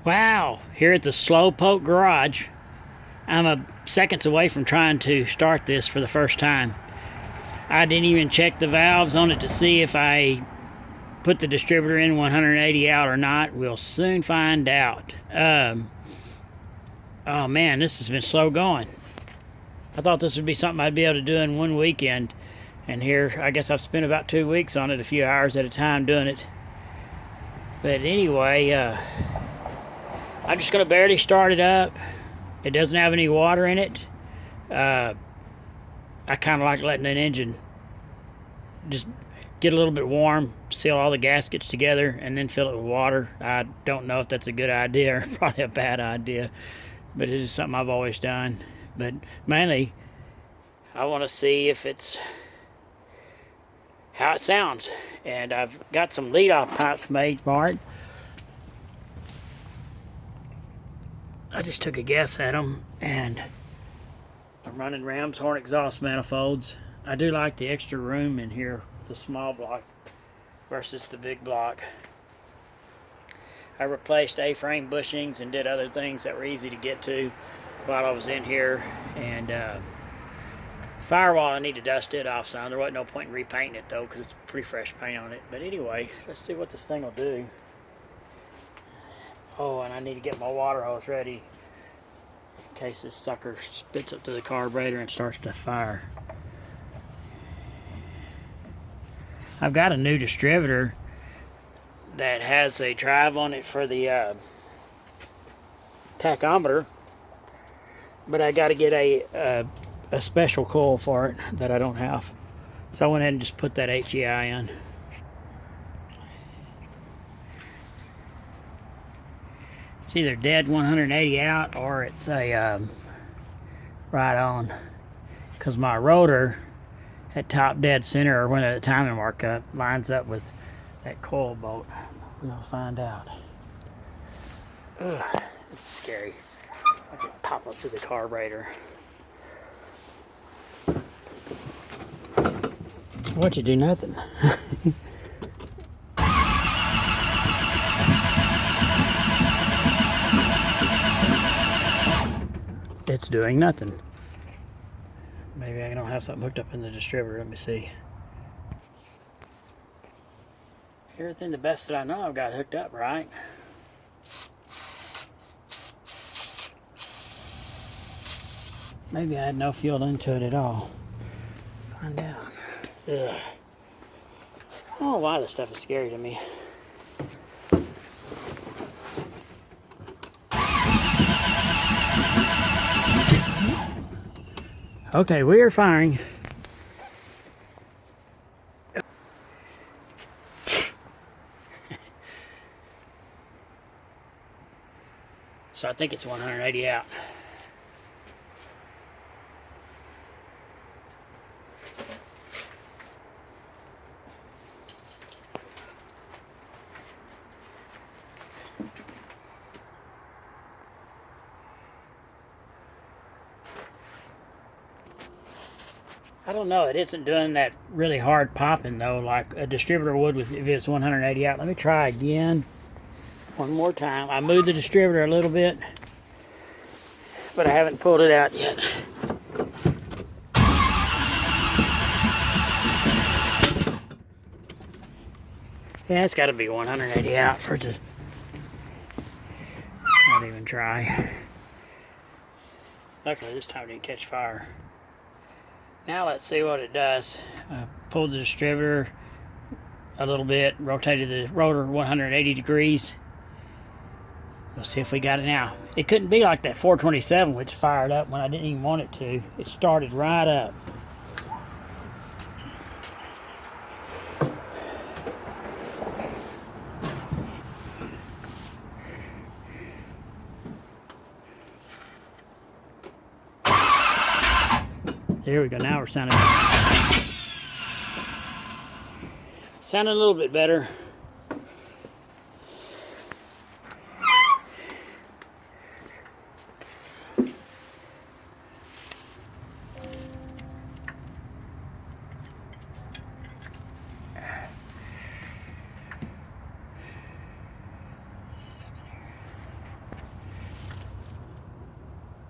Wow, here at the Slowpoke Garage, I'm seconds away from trying to start this for the first time. I didn't even check the valves on it to see if I put the distributor in 180 out or not. We'll soon find out. Oh man, this has been slow going. I thought this would be something I'd be able to do in one weekend, and here I guess I've spent about 2 weeks on it, a few hours at a time doing it. But anyway, I'm just going to barely start it up. It doesn't have any water in it. I kind of like letting an engine just get a little bit warm, seal all the gaskets together, and then fill it with water. I don't know if that's a good idea or probably a bad idea, but it is something I've always done. But mainly, I want to see if it's how it sounds. And I've got some lead-off pipes made for it. I just took a guess at them, and I'm running Ram's horn exhaust manifolds. I do like the extra room in here, the small block versus the big block. I replaced A-frame bushings and did other things that were easy to get to while I was in here. And firewall, I need to dust it off some. There wasn't no point in repainting it though, because it's pretty fresh paint on it. But anyway, let's see what this thing will do. Oh, and I need to get my water hose ready in case this sucker spits up to the carburetor and starts to fire. I've got a new distributor that has a drive on it for the tachometer, but I got to get a special coil for it that I don't have. So I went ahead and just put that HEI in. It's either dead 180 out or it's a right on, because my rotor at top dead center, or when the timing markup lines up with that coil bolt. We'll find out. Ugh, this is scary. I can pop up to the carburetor. What, you do nothing? It's doing nothing. Maybe I don't have something hooked up in the distributor. Let me see. Everything the best that I know I've got hooked up right. Maybe I had no fuel into it at all. Find out. Ugh. I don't know why this stuff is scary to me. Okay, we are firing. So I think it's 180 out. I don't know, it isn't doing that really hard popping though, like a distributor would if it's 180 out. Let me try again. One more time. I moved the distributor a little bit, but I haven't pulled it out yet. Yeah, it's got to be 180 out for it to not even try. Luckily this time it didn't catch fire. Now let's see what it does. I pulled the distributor a little bit, rotated the rotor 180 degrees. We'll see if we got it now. It couldn't be like that 427, which fired up when I didn't even want it to. It started right up. There we go. Now we're sounding a little bit better.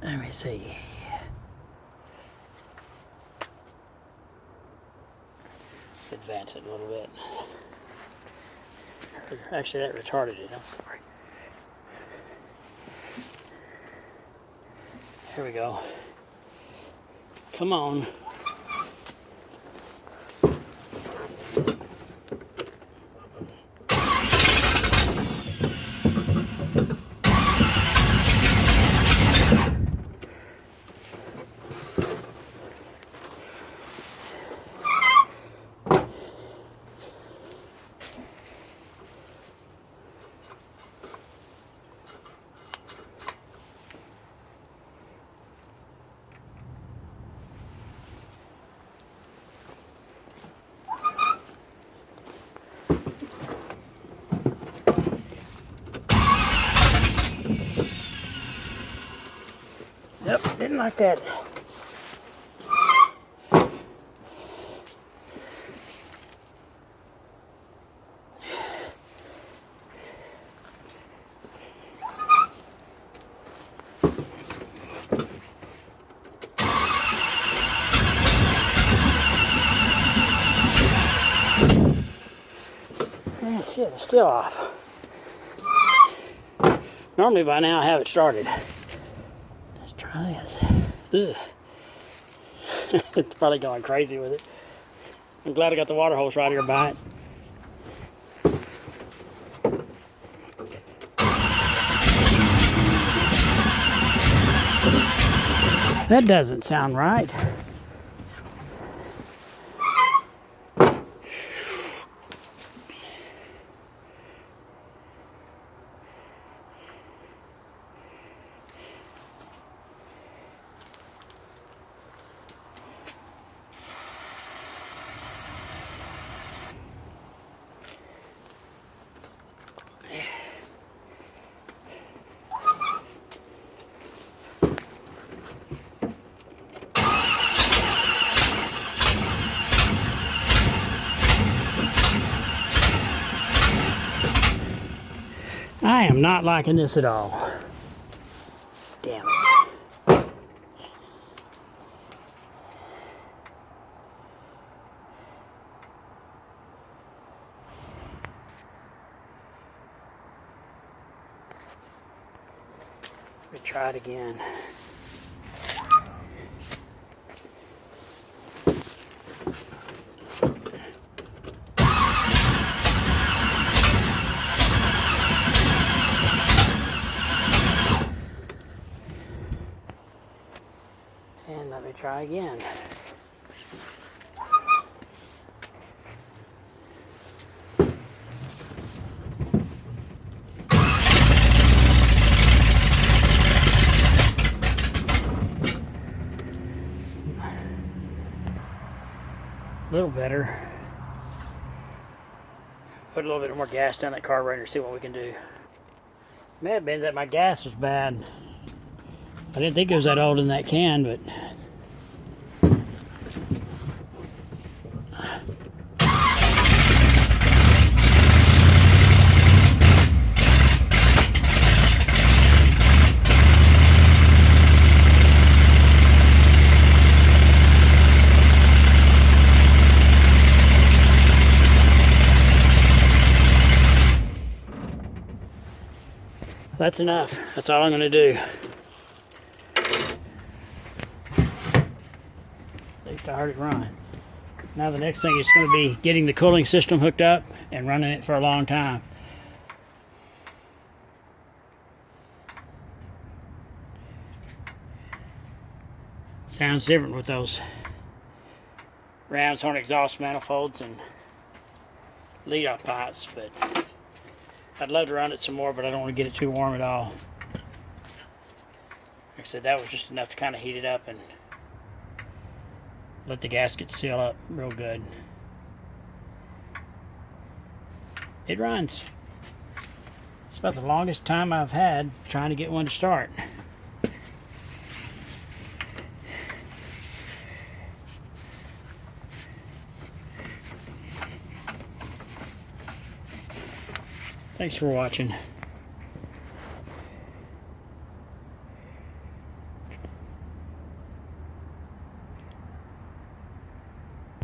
Let me see. Advance it a little bit. Actually, that retarded it. I'm sorry. Here we go. Come on. Yep, didn't like that. Shit, it's still off. Normally by now I have it started. Let's try this. Ugh. It's probably going crazy with it. I'm glad I got the water hose right here by it. That doesn't sound right. I am not liking this at all. Damn it. Let me try it again. And let me try again. A little better. Put a little bit more gas down that carburetor, see what we can do. May have been that my gas was bad. I didn't think it was that old in that can, but that's enough. That's all I'm going to do. At least I heard it run. Now the next thing is going to be getting the cooling system hooked up and running it for a long time. Sounds different with those ram's horn exhaust manifolds and lead-off pipes, but I'd love to run it some more, but I don't want to get it too warm at all. Like I said, that was just enough to kind of heat it up and let the gasket seal up real good. It runs. It's about the longest time I've had trying to get one to start. Thanks for watching.